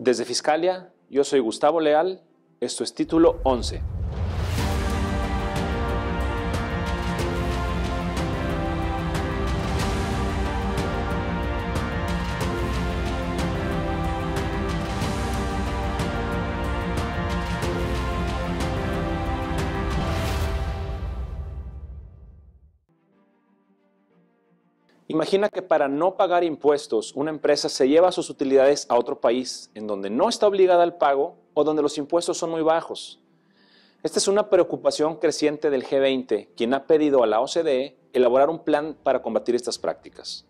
Desde Fiscalia, yo soy Gustavo Leal, esto es Título 11. Imagina que para no pagar impuestos, una empresa se lleva sus utilidades a otro país en donde no está obligada al pago o donde los impuestos son muy bajos. Esta es una preocupación creciente del G20, quien ha pedido a la OCDE elaborar un plan para combatir estas prácticas.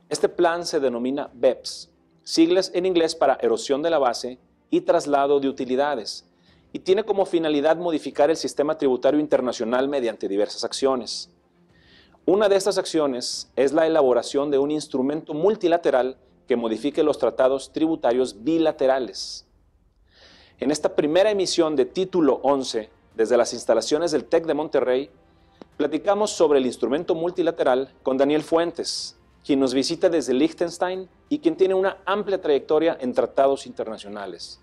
Este plan se denomina BEPS, siglas en inglés para erosión de la base y traslado de utilidades, y tiene como finalidad modificar el sistema tributario internacional mediante diversas acciones. Una de estas acciones es la elaboración de un instrumento multilateral que modifique los tratados tributarios bilaterales. En esta primera emisión de Título 11, desde las instalaciones del TEC de Monterrey, platicamos sobre el instrumento multilateral con Daniel Fuentes, quien nos visita desde Liechtenstein y quien tiene una amplia trayectoria en tratados internacionales.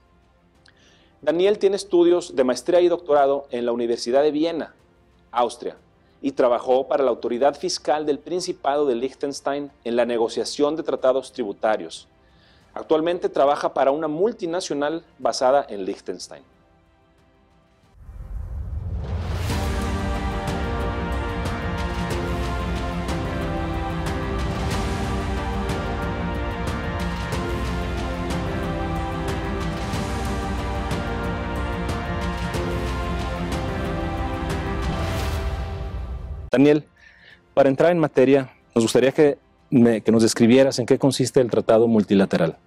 Daniel tiene estudios de maestría y doctorado en la Universidad de Viena, Austria, y trabajó para la autoridad fiscal del Principado de Liechtenstein en la negociación de tratados tributarios. Actualmente trabaja para una multinacional basada en Liechtenstein. Daniel, para entrar en materia, nos gustaría que nos describieras en qué consiste el tratado multilateral.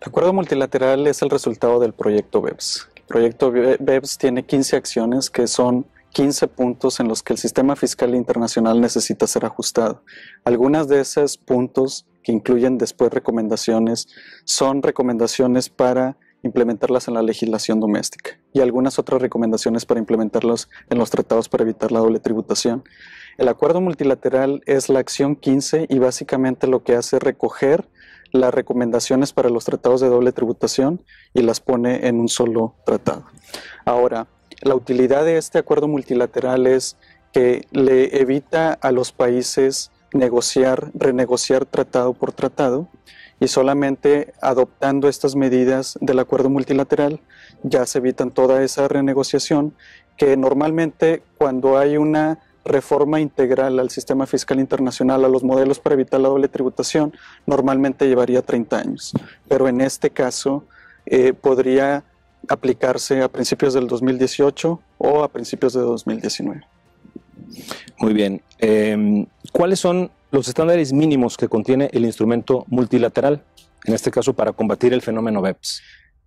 El acuerdo multilateral es el resultado del proyecto BEPS. El proyecto BEPS tiene 15 acciones que son 15 puntos en los que el sistema fiscal internacional necesita ser ajustado. Algunas de esos puntos que incluyen después recomendaciones son recomendaciones para implementarlas en la legislación doméstica y algunas otras recomendaciones para implementarlas en los tratados para evitar la doble tributación. El acuerdo multilateral es la acción 15 y básicamente lo que hace es recoger las recomendaciones para los tratados de doble tributación y las pone en un solo tratado. Ahora, la utilidad de este acuerdo multilateral es que le evita a los países renegociar tratado por tratado, y solamente adoptando estas medidas del acuerdo multilateral ya se evitan toda esa renegociación que normalmente cuando hay una reforma integral al sistema fiscal internacional, a los modelos para evitar la doble tributación, normalmente llevaría 30 años. Pero en este caso podría aplicarse a principios del 2018 o a principios de 2019. Muy bien. ¿Cuáles son los estándares mínimos que contiene el instrumento multilateral, en este caso para combatir el fenómeno BEPS?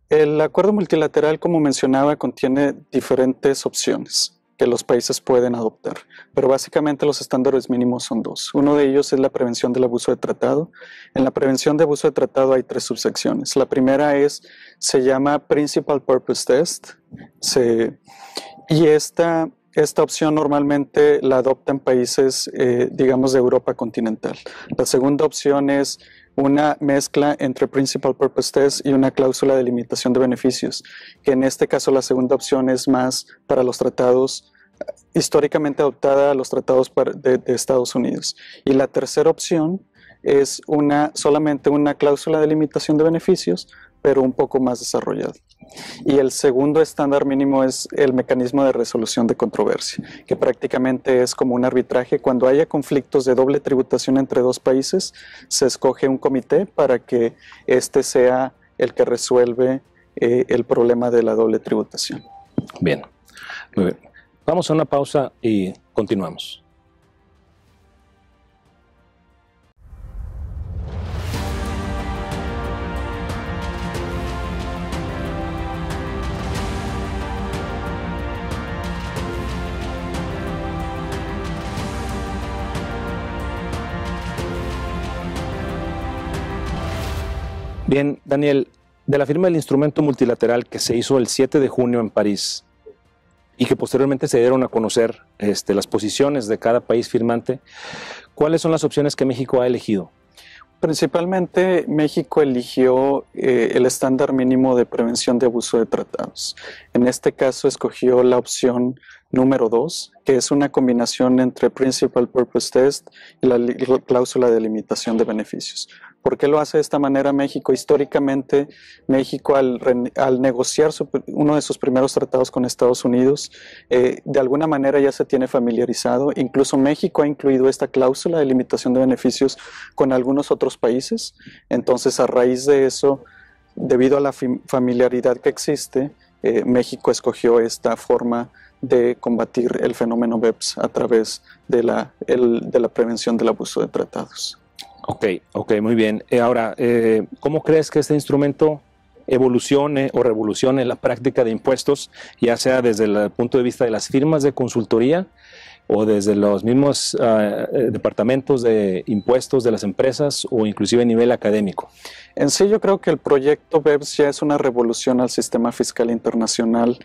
El acuerdo multilateral, como mencionaba, contiene diferentes opciones que los países pueden adoptar, pero básicamente los estándares mínimos son dos. Uno de ellos es la prevención del abuso de tratado. En la prevención de abuso de tratado hay 3 subsecciones. La primera se llama Principal Purpose Test, y esta opción normalmente la adoptan países, digamos, de Europa continental. La segunda opción es una mezcla entre Principal Purpose Test y una cláusula de limitación de beneficios, que en este caso la segunda opción es más para los tratados, históricamente adoptada a los tratados de Estados Unidos. Y la tercera opción es solamente una cláusula de limitación de beneficios, pero un poco más desarrollada. Y el segundo estándar mínimo es el mecanismo de resolución de controversia, que prácticamente es como un arbitraje. Cuando haya conflictos de doble tributación entre dos países, se escoge un comité para que este sea el que resuelve el problema de la doble tributación. Bien, muy bien. Vamos a una pausa y continuamos. Bien, Daniel, de la firma del instrumento multilateral que se hizo el 7 de junio en París y que posteriormente se dieron a conocer las posiciones de cada país firmante, ¿cuáles son las opciones que México ha elegido? Principalmente México eligió el estándar mínimo de prevención de abuso de tratados. En este caso escogió la opción número 2, que es una combinación entre Principal Purpose Test y la cláusula de limitación de beneficios. ¿Por qué lo hace de esta manera México? Históricamente, México al negociar uno de sus primeros tratados con Estados Unidos, de alguna manera ya se tiene familiarizado. Incluso México ha incluido esta cláusula de limitación de beneficios con algunos otros países. Entonces, a raíz de eso, debido a la familiaridad que existe, México escogió esta forma de combatir el fenómeno BEPS a través de la prevención del abuso de tratados. Ok, muy bien. Ahora, ¿cómo crees que este instrumento evolucione o revolucione la práctica de impuestos, ya sea desde el punto de vista de las firmas de consultoría o desde los mismos departamentos de impuestos de las empresas o inclusive a nivel académico? En sí, yo creo que el proyecto BEPS ya es una revolución al sistema fiscal internacional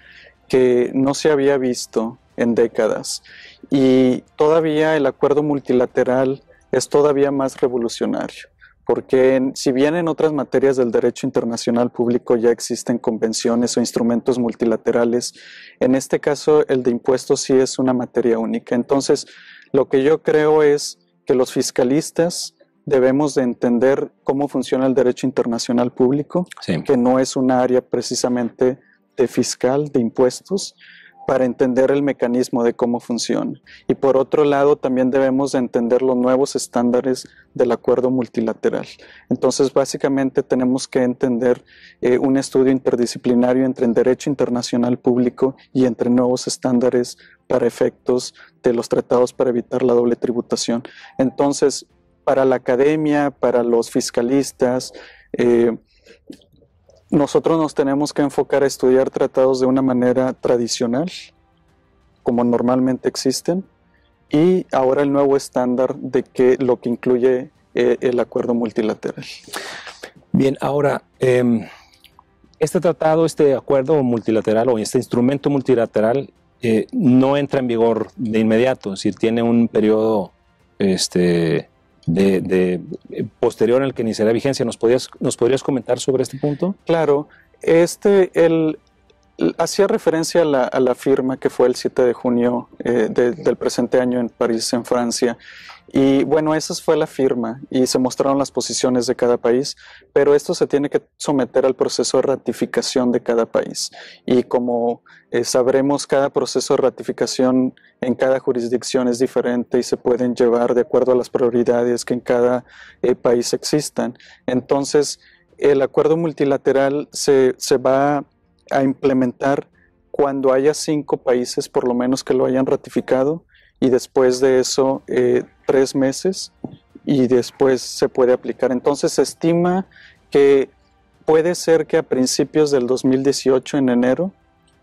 que no se había visto en décadas, y todavía el acuerdo multilateral es todavía más revolucionario, porque si bien en otras materias del derecho internacional público ya existen convenciones o instrumentos multilaterales, en este caso el de impuestos sí es una materia única. Entonces, lo que yo creo es que los fiscalistas debemos de entender cómo funciona el derecho internacional público, sí, que no es un área precisamente de fiscal, de impuestos, para entender el mecanismo de cómo funciona. Y por otro lado, también debemos de entender los nuevos estándares del acuerdo multilateral. Entonces, básicamente tenemos que entender un estudio interdisciplinario entre el derecho internacional público y entre nuevos estándares para efectos de los tratados para evitar la doble tributación. Entonces, para la academia, para los fiscalistas, nosotros nos tenemos que enfocar a estudiar tratados de una manera tradicional, como normalmente existen, y ahora el nuevo estándar de lo que incluye el acuerdo multilateral. Bien, ahora, este tratado, este acuerdo multilateral o este instrumento multilateral no entra en vigor de inmediato, es decir, tiene un periodo posterior en el que iniciará vigencia. ¿Nos podrías comentar sobre este punto? Claro, hacía referencia a la firma que fue el 7 de junio del presente año en París, en Francia. Y bueno, esa fue la firma y se mostraron las posiciones de cada país, pero esto se tiene que someter al proceso de ratificación de cada país. Y como sabremos, cada proceso de ratificación en cada jurisdicción es diferente y se pueden llevar de acuerdo a las prioridades que en cada país existan. Entonces, el acuerdo multilateral se va a implementar cuando haya 5 países por lo menos que lo hayan ratificado, y después de eso 3 meses, y después se puede aplicar. Entonces se estima que puede ser que a principios del 2018, en enero,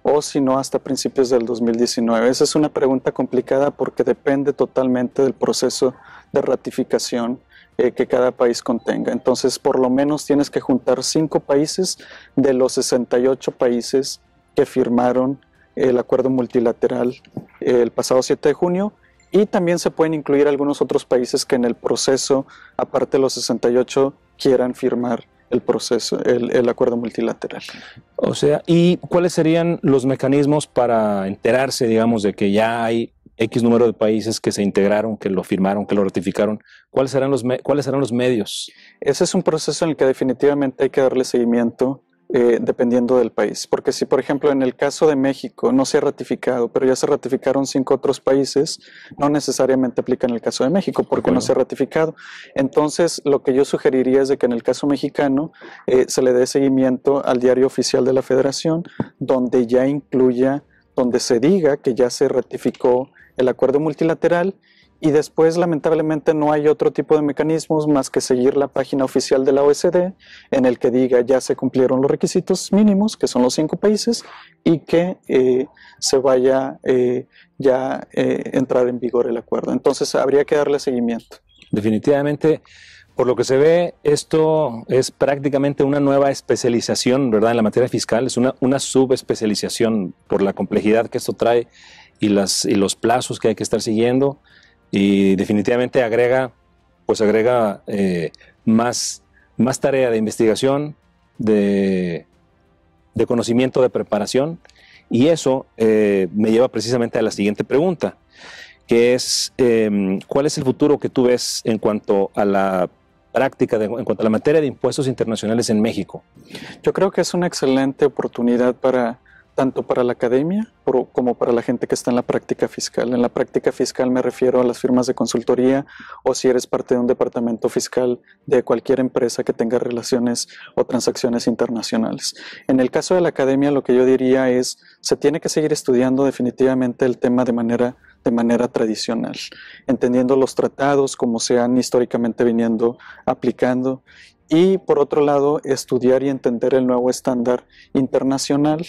o si no hasta principios del 2019. Esa es una pregunta complicada porque depende totalmente del proceso de ratificación que cada país contenga. Entonces, por lo menos tienes que juntar 5 países de los 68 países que firmaron el acuerdo multilateral el pasado 7 de junio, y también se pueden incluir algunos otros países que en el proceso, aparte de los 68, quieran firmar el acuerdo multilateral. O sea, ¿y cuáles serían los mecanismos para enterarse, digamos, de que ya hay X número de países que se integraron, que lo firmaron, que lo ratificaron? ¿Cuáles serán los medios? Ese es un proceso en el que definitivamente hay que darle seguimiento dependiendo del país. Porque si, por ejemplo, en el caso de México no se ha ratificado, pero ya se ratificaron 5 otros países, no necesariamente aplica en el caso de México porque no se ha ratificado. Entonces, lo que yo sugeriría es de que en el caso mexicano se le dé seguimiento al diario oficial de la Federación, donde ya incluya, donde se diga que ya se ratificó el acuerdo multilateral. Y después, lamentablemente, no hay otro tipo de mecanismos más que seguir la página oficial de la OECD, en el que diga ya se cumplieron los requisitos mínimos, que son los 5 países, y que se vaya entrar en vigor el acuerdo. Entonces, habría que darle seguimiento. Definitivamente, por lo que se ve, esto es prácticamente una nueva especialización, ¿verdad?, en la materia fiscal. Es una subespecialización por la complejidad que esto trae y los plazos que hay que estar siguiendo. Y definitivamente agrega más tarea de investigación, de conocimiento, de preparación, y eso me lleva precisamente a la siguiente pregunta, que es ¿cuál es el futuro que tú ves en cuanto a la práctica, en cuanto a la materia de impuestos internacionales en México? Yo creo que es una excelente oportunidad tanto para la academia como para la gente que está en la práctica fiscal. En la práctica fiscal me refiero a las firmas de consultoría o si eres parte de un departamento fiscal de cualquier empresa que tenga relaciones o transacciones internacionales. En el caso de la academia, lo que yo diría es, se tiene que seguir estudiando definitivamente el tema de manera tradicional, entendiendo los tratados como se han históricamente viniendo aplicando y por otro lado estudiar y entender el nuevo estándar internacional.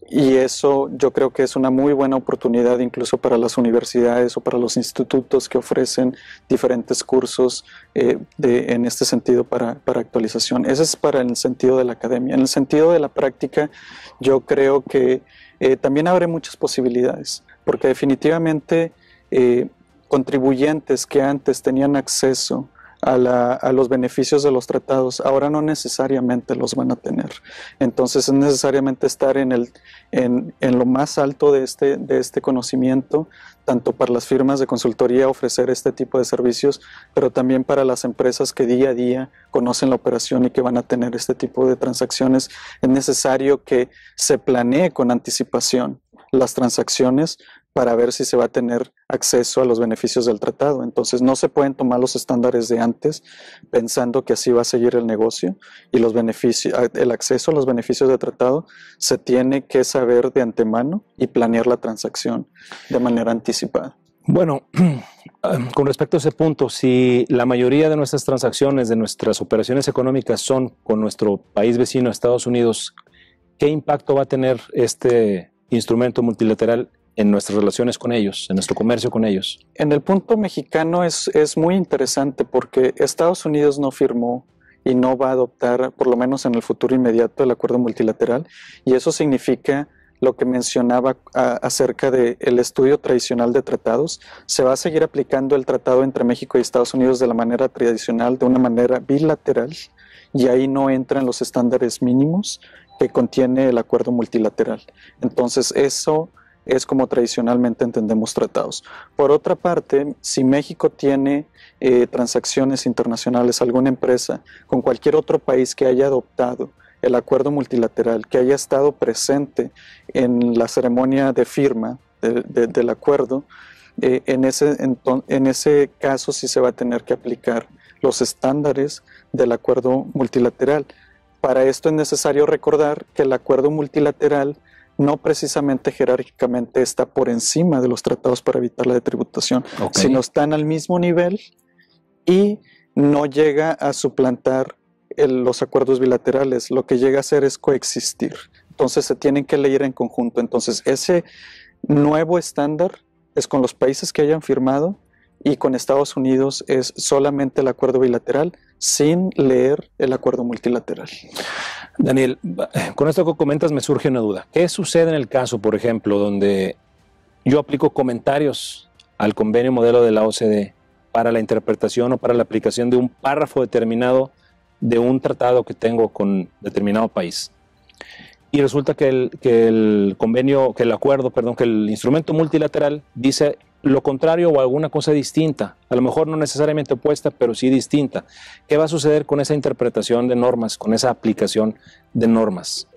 Y eso yo creo que es una muy buena oportunidad incluso para las universidades o para los institutos que ofrecen diferentes cursos en este sentido para actualización. Ese es para el sentido de la academia. En el sentido de la práctica, yo creo que también abre muchas posibilidades, porque definitivamente contribuyentes que antes tenían acceso a los beneficios de los tratados, ahora no necesariamente los van a tener. Entonces es necesariamente estar en lo más alto de este conocimiento, tanto para las firmas de consultoría ofrecer este tipo de servicios, pero también para las empresas que día a día conocen la operación y que van a tener este tipo de transacciones. Es necesario que se planee con anticipación las transacciones para ver si se va a tener acceso a los beneficios del tratado. Entonces no se pueden tomar los estándares de antes pensando que así va a seguir el negocio y el acceso a los beneficios del tratado se tiene que saber de antemano y planear la transacción de manera anticipada. Bueno, con respecto a ese punto, si la mayoría de nuestras transacciones, de nuestras operaciones económicas son con nuestro país vecino, Estados Unidos, ¿qué impacto va a tener este instrumento multilateral en nuestras relaciones con ellos, en nuestro comercio con ellos? En el punto mexicano es muy interesante porque Estados Unidos no firmó y no va a adoptar, por lo menos en el futuro inmediato, el acuerdo multilateral, y eso significa lo que mencionaba acerca del estudio tradicional de tratados. Se va a seguir aplicando el tratado entre México y Estados Unidos de la manera tradicional, de una manera bilateral, y ahí no entran los estándares mínimos que contiene el acuerdo multilateral. Entonces eso es como tradicionalmente entendemos tratados. Por otra parte, si México tiene transacciones internacionales, alguna empresa con cualquier otro país que haya adoptado el acuerdo multilateral, que haya estado presente en la ceremonia de firma del acuerdo, en ese caso sí se va a tener que aplicar los estándares del acuerdo multilateral. Para esto es necesario recordar que el acuerdo multilateral no precisamente jerárquicamente está por encima de los tratados para evitar la tributación, sino están al mismo nivel y no llega a suplantar los acuerdos bilaterales. Lo que llega a hacer es coexistir. Entonces se tienen que leer en conjunto. Entonces ese nuevo estándar es con los países que hayan firmado y con Estados Unidos es solamente el acuerdo bilateral sin leer el acuerdo multilateral. Daniel, con esto que comentas me surge una duda. ¿Qué sucede en el caso, por ejemplo, donde yo aplico comentarios al convenio modelo de la OCDE para la interpretación o para la aplicación de un párrafo determinado de un tratado que tengo con determinado país? Y resulta que el instrumento multilateral dice lo contrario o alguna cosa distinta, a lo mejor no necesariamente opuesta, pero sí distinta. ¿Qué va a suceder con esa interpretación de normas, con esa aplicación de normas?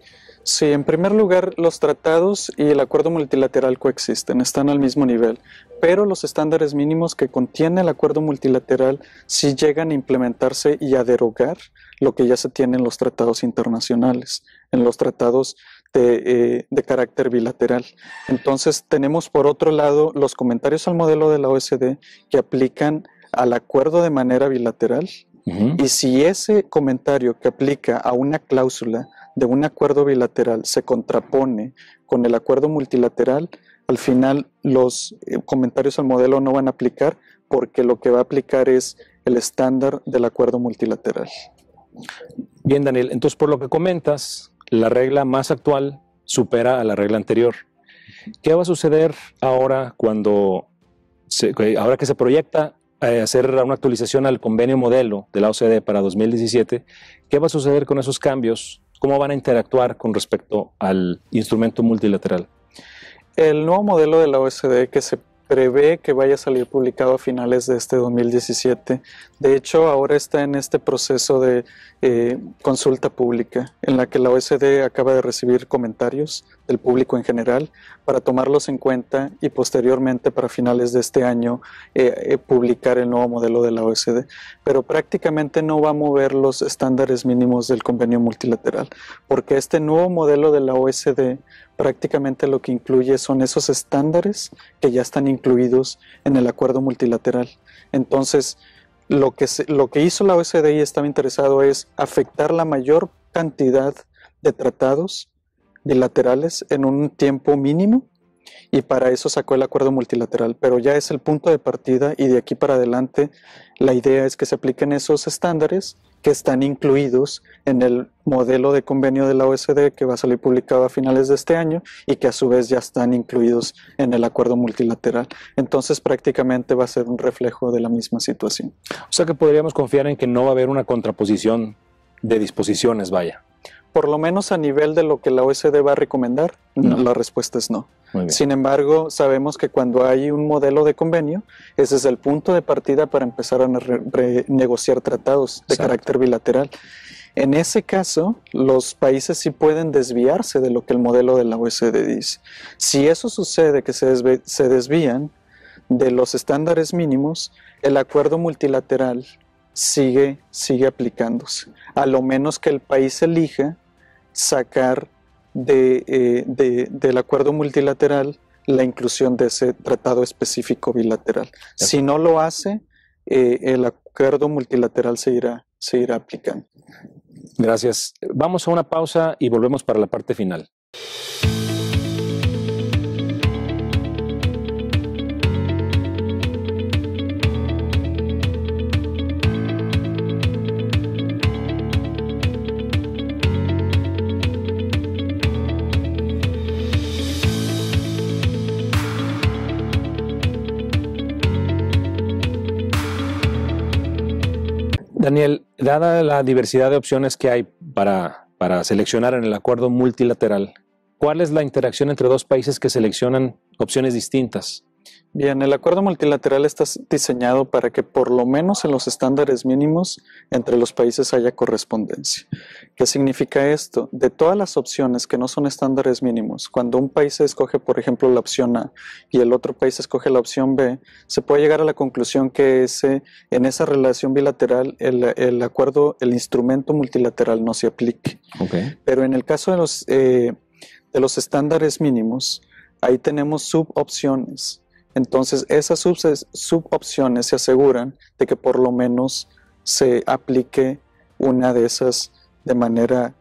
Sí, en primer lugar, los tratados y el acuerdo multilateral coexisten, están al mismo nivel, pero los estándares mínimos que contiene el acuerdo multilateral sí llegan a implementarse y a derogar lo que ya se tiene en los tratados internacionales, en los tratados de carácter bilateral. Entonces tenemos por otro lado los comentarios al modelo de la OSD que aplican al acuerdo de manera bilateral, y si ese comentario que aplica a una cláusula de un acuerdo bilateral se contrapone con el acuerdo multilateral, al final los comentarios al modelo no van a aplicar porque lo que va a aplicar es el estándar del acuerdo multilateral. Bien, Daniel, entonces por lo que comentas, la regla más actual supera a la regla anterior. ¿Qué va a suceder ahora ahora que se proyecta hacer una actualización al convenio modelo de la OCDE para 2017, ¿qué va a suceder con esos cambios? ¿Cómo van a interactuar con respecto al instrumento multilateral? El nuevo modelo de la OCDE que se prevé que vaya a salir publicado a finales de este 2017. De hecho, ahora está en este proceso de consulta pública, en la que la OCDE acaba de recibir comentarios del público en general para tomarlos en cuenta y posteriormente para finales de este año publicar el nuevo modelo de la OCDE. Pero prácticamente no va a mover los estándares mínimos del convenio multilateral, porque este nuevo modelo de la OCDE prácticamente lo que incluye son esos estándares que ya están incluidos en el acuerdo multilateral. Entonces, lo que hizo la OCDE y estaba interesado es afectar la mayor cantidad de tratados bilaterales en un tiempo mínimo, y para eso sacó el acuerdo multilateral, pero ya es el punto de partida y de aquí para adelante la idea es que se apliquen esos estándares que están incluidos en el modelo de convenio de la OCDE que va a salir publicado a finales de este año y que a su vez ya están incluidos en el acuerdo multilateral. Entonces prácticamente va a ser un reflejo de la misma situación. O sea que podríamos confiar en que no va a haber una contraposición de disposiciones, vaya. Por lo menos a nivel de lo que la OCDE va a recomendar, no. La respuesta es no. Sin embargo, sabemos que cuando hay un modelo de convenio, ese es el punto de partida para empezar a renegociar tratados de carácter bilateral. En ese caso, los países sí pueden desviarse de lo que el modelo de la OCDE dice. Si eso sucede, que se desvían de los estándares mínimos, el acuerdo multilateral sigue aplicándose, a lo menos que el país elija sacar del acuerdo multilateral la inclusión de ese tratado específico bilateral. Si no lo hace, el acuerdo multilateral se irá aplicando. Gracias. Vamos a una pausa y volvemos para la parte final. Daniel, dada la diversidad de opciones que hay para seleccionar en el acuerdo multilateral, ¿cuál es la interacción entre dos países que seleccionan opciones distintas? Bien, el acuerdo multilateral está diseñado para que por lo menos en los estándares mínimos entre los países haya correspondencia. ¿Qué significa esto? De todas las opciones que no son estándares mínimos, cuando un país escoge, por ejemplo, la opción A y el otro país escoge la opción B, se puede llegar a la conclusión que en esa relación bilateral el instrumento multilateral no se aplique. Okay. Pero en el caso de los estándares mínimos, ahí tenemos subopciones. Entonces, esas subopciones se aseguran de que por lo menos se aplique una de esas de manera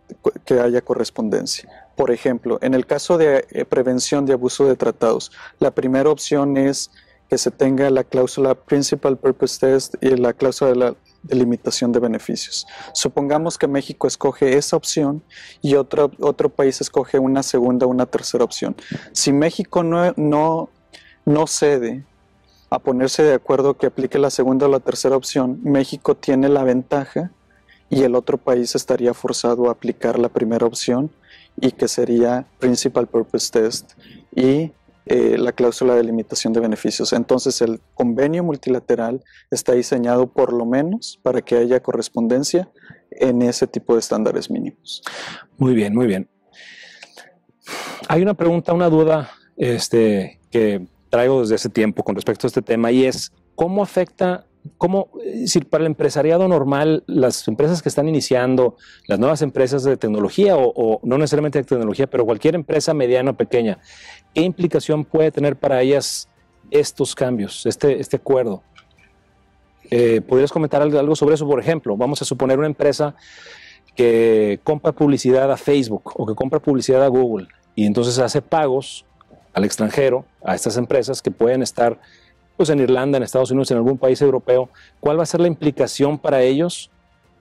que haya correspondencia. Por ejemplo, en el caso de prevención de abuso de tratados, la primera opción es que se tenga la cláusula Principal Purpose Test y la cláusula de la delimitación de beneficios. Supongamos que México escoge esa opción y otro país escoge una segunda o una tercera opción. Si México no cede a ponerse de acuerdo que aplique la segunda o la tercera opción, México tiene la ventaja y el otro país estaría forzado a aplicar la primera opción y que sería Principal Purpose Test y la cláusula de limitación de beneficios. Entonces el convenio multilateral está diseñado por lo menos para que haya correspondencia en ese tipo de estándares mínimos. Muy bien, muy bien. Hay una pregunta, una duda que traigo desde ese tiempo con respecto a este tema y es ¿cómo afecta, si para el empresariado normal, las empresas que están iniciando, las nuevas empresas de tecnología o no necesariamente de tecnología, pero cualquier empresa mediana o pequeña, qué implicación puede tener para ellas estos cambios, este acuerdo? ¿Podrías comentar algo sobre eso? Por ejemplo, vamos a suponer una empresa que compra publicidad a Facebook o que compra publicidad a Google y entonces hace pagos al extranjero, a estas empresas que pueden estar pues, en Irlanda, en Estados Unidos, en algún país europeo. ¿Cuál va a ser la implicación para ellos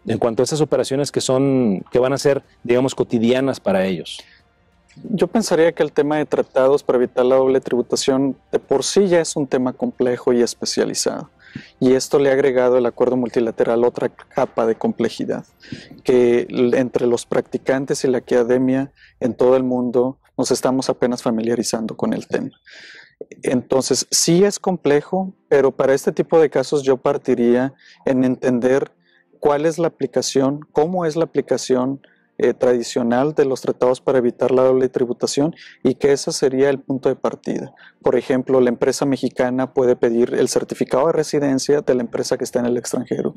en cuanto a estas operaciones que van a ser, digamos, cotidianas para ellos? Yo pensaría que el tema de tratados para evitar la doble tributación de por sí ya es un tema complejo y especializado. Y esto le ha agregado el acuerdo multilateral otra capa de complejidad, que entre los practicantes y la academia en todo el mundo nos estamos apenas familiarizando con el tema. Entonces, sí es complejo, pero para este tipo de casos yo partiría en entender cuál es la aplicación, cómo es la aplicación tradicional de los tratados para evitar la doble tributación y que ese sería el punto de partida. Por ejemplo, la empresa mexicana puede pedir el certificado de residencia de la empresa que está en el extranjero.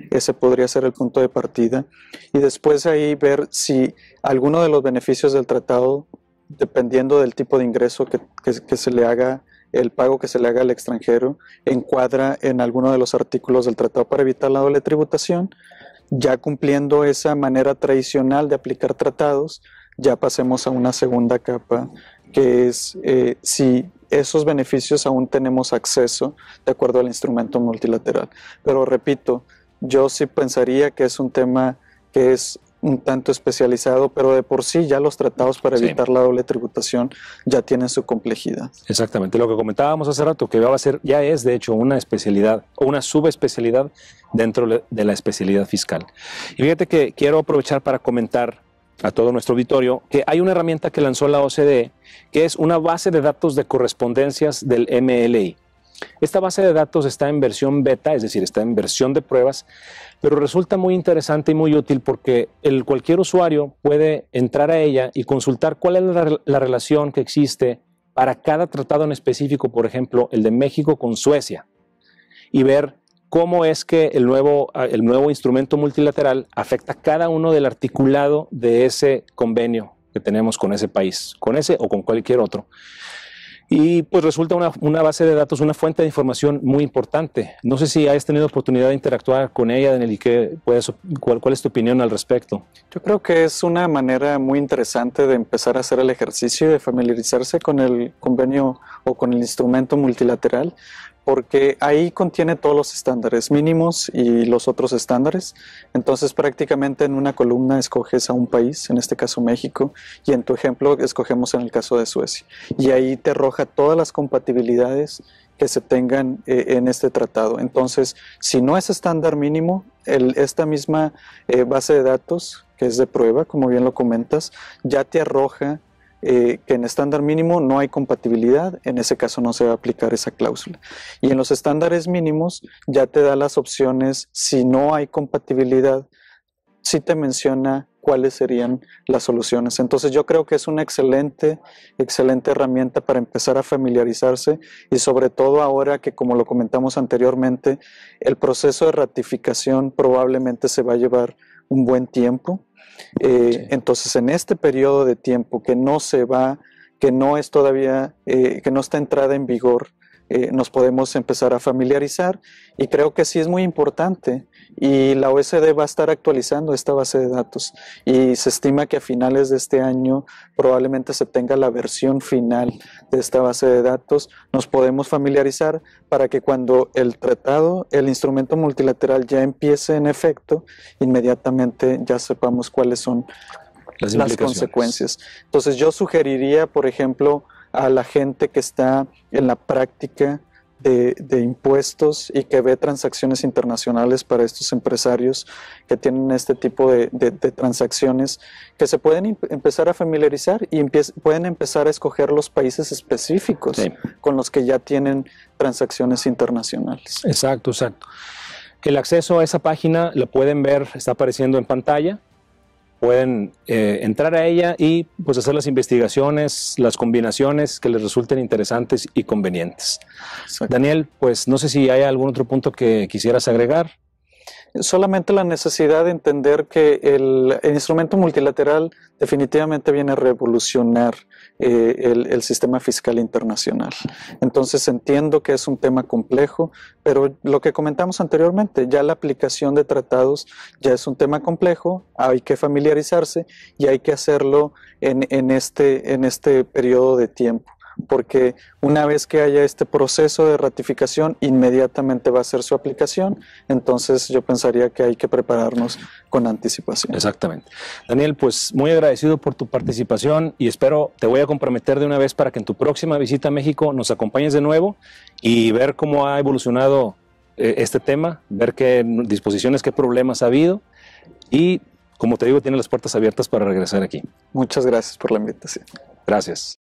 Ese podría ser el punto de partida. Y después de ahí ver si alguno de los beneficios del tratado, dependiendo del tipo de ingreso que se le haga, el pago que se le haga al extranjero, encuadra en alguno de los artículos del tratado para evitar la doble tributación. Ya cumpliendo esa manera tradicional de aplicar tratados, ya pasemos a una segunda capa, que es si esos beneficios aún tenemos acceso de acuerdo al instrumento multilateral. Pero repito, yo sí pensaría que es un tema que es un tanto especializado, pero de por sí ya los tratados para evitar la doble tributación ya tienen su complejidad. Exactamente, lo que comentábamos hace rato, que va a ser, ya es de hecho una especialidad o una subespecialidad dentro de la especialidad fiscal. Y fíjate que quiero aprovechar para comentar a todo nuestro auditorio que hay una herramienta que lanzó la OCDE, que es una base de datos de correspondencias del MLI. Esta base de datos está en versión beta, es decir, está en versión de pruebas, pero resulta muy interesante y muy útil porque cualquier usuario puede entrar a ella y consultar cuál es la relación que existe para cada tratado en específico, por ejemplo, el de México con Suecia, y ver cómo es que el nuevo instrumento multilateral afecta cada uno del articulado de ese convenio que tenemos con ese país, con ese o con cualquier otro. Y pues resulta una base de datos, una fuente de información muy importante. No sé si has tenido oportunidad de interactuar con ella, Daniel, y ¿cuál es tu opinión al respecto? Yo creo que es una manera muy interesante de empezar a hacer el ejercicio y de familiarizarse con el convenio o con el instrumento multilateral, porque ahí contiene todos los estándares mínimos y los otros estándares. Entonces prácticamente en una columna escoges a un país, en este caso México, y en tu ejemplo escogemos en el caso de Suecia. Y ahí te arroja todas las compatibilidades que se tengan en este tratado. Entonces, si no es estándar mínimo, esta misma base de datos, que es de prueba, como bien lo comentas, ya te arroja que en estándar mínimo no hay compatibilidad, en ese caso no se va a aplicar esa cláusula. Y en los estándares mínimos ya te da las opciones, si no hay compatibilidad, sí te menciona cuáles serían las soluciones. Entonces yo creo que es una excelente herramienta para empezar a familiarizarse y sobre todo ahora que, como lo comentamos anteriormente, el proceso de ratificación probablemente se va a llevar un buen tiempo. Entonces en este periodo de tiempo que no es todavía, que no está entrada en vigor, nos podemos empezar a familiarizar y creo que sí es muy importante y la OECD va a estar actualizando esta base de datos y se estima que a finales de este año probablemente se tenga la versión final de esta base de datos. Nos podemos familiarizar para que cuando el tratado, el instrumento multilateral ya empiece en efecto, inmediatamente ya sepamos cuáles son las consecuencias. Entonces yo sugeriría, por ejemplo, a la gente que está en la práctica de impuestos y que ve transacciones internacionales para estos empresarios que tienen este tipo de transacciones, que se pueden empezar a familiarizar y pueden empezar a escoger los países específicos con los que ya tienen transacciones internacionales. Exacto. El acceso a esa página lo pueden ver, está apareciendo en pantalla. Pueden entrar a ella y pues hacer las investigaciones, las combinaciones que les resulten interesantes y convenientes. Exacto. Daniel, pues no sé si hay algún otro punto que quisieras agregar. Solamente la necesidad de entender que el instrumento multilateral definitivamente viene a revolucionar el sistema fiscal internacional. Entonces entiendo que es un tema complejo, pero lo que comentamos anteriormente, ya la aplicación de tratados ya es un tema complejo, hay que familiarizarse y hay que hacerlo en este periodo de tiempo. porque una vez que haya este proceso de ratificación, inmediatamente va a ser su aplicación. Entonces yo pensaría que hay que prepararnos con anticipación. Exactamente. Daniel, pues muy agradecido por tu participación y espero, te voy a comprometer de una vez para que en tu próxima visita a México nos acompañes de nuevo y ver cómo ha evolucionado este tema, ver qué disposiciones, qué problemas ha habido y, como te digo, tiene las puertas abiertas para regresar aquí. Muchas gracias por la invitación. Gracias.